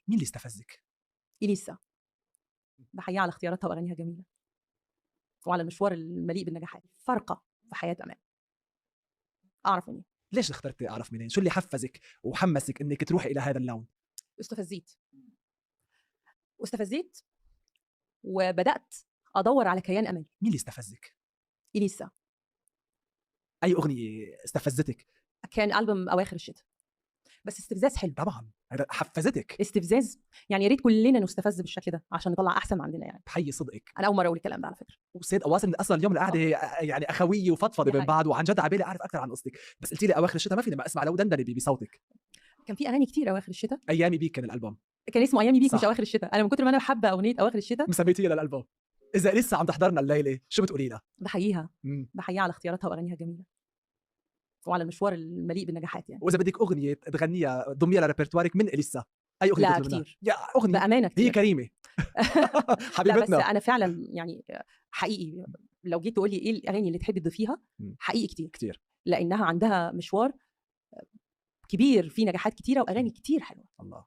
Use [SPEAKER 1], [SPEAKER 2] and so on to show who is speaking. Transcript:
[SPEAKER 1] مين اللي استفزك؟
[SPEAKER 2] إليسا، بحييها على اختياراتها وأغانيها الجميلة وعلى المشوار المليء بالنجاحات، فارقة في حياة أمان. أعرف منين؟
[SPEAKER 1] ليش اخترتي أعرف منين؟ شو اللي حفزك وحمسك إنك تروحي إلى هذا اللون؟
[SPEAKER 2] استفزيت وبدأت أدور على كيان أمان.
[SPEAKER 1] مين اللي استفزك؟
[SPEAKER 2] إليسا.
[SPEAKER 1] أي أغنية استفزتك؟
[SPEAKER 2] كان ألبوم أواخر الشتاء، بس استفزاز حلو.
[SPEAKER 1] طبعا هذا حفزتك.
[SPEAKER 2] استفزاز يعني يا ريت كلنا نستفز بالشكل ده عشان نطلع أحسن ما عندنا. يعني
[SPEAKER 1] بحيي صدقك.
[SPEAKER 2] أنا أول مرة أقول الكلام ده على فكرة.
[SPEAKER 1] وسيد أواصر من أصلا اليوم القعدة يعني أخوية وفضفضة
[SPEAKER 2] دي
[SPEAKER 1] بين
[SPEAKER 2] حقيقة.
[SPEAKER 1] بعض، وعن جد عبالي أعرف أكثر عن قصتك، بس قلتي لي أواخر الشتاء ما فيني ما أسمع لو دندنة بصوتك.
[SPEAKER 2] كان في أغاني كتير أواخر الشتاء.
[SPEAKER 1] أيامي بيك كان الألبوم.
[SPEAKER 2] كان اسمه أيامي بيك مش
[SPEAKER 1] صح.
[SPEAKER 2] أواخر الشتاء. أنا من كتر ما أنا حابة أغنية أواخر الشتاء
[SPEAKER 1] مسميتيها للألبوم. إذا لسه عم تحضرنا الليلة شو بتقولي لها؟
[SPEAKER 2] بحييها
[SPEAKER 1] مم.
[SPEAKER 2] على اختياراتها وأغانيها الجميلة وعلى المشوار المليء بالنجاحات. يعني
[SPEAKER 1] وإذا بدك أغنية تغنيها ضميها لريبرتوارك من إليسا، أي أغنية
[SPEAKER 2] لا
[SPEAKER 1] تطلب منها؟
[SPEAKER 2] كتير،
[SPEAKER 1] يا أغنية.
[SPEAKER 2] بأمانة
[SPEAKER 1] هي
[SPEAKER 2] كتير.
[SPEAKER 1] كريمة.
[SPEAKER 2] لا بس
[SPEAKER 1] حبيبتنا.
[SPEAKER 2] أنا فعلا يعني حقيقي لو جيت تقولي إيه الأغاني اللي تحبي تضيفيها،
[SPEAKER 1] مم.
[SPEAKER 2] حقيقي كتير،
[SPEAKER 1] كتير.
[SPEAKER 2] لأنها عندها مشوار كبير فيه نجاحات كتيرة وأغاني كتير حلوة.
[SPEAKER 1] الله.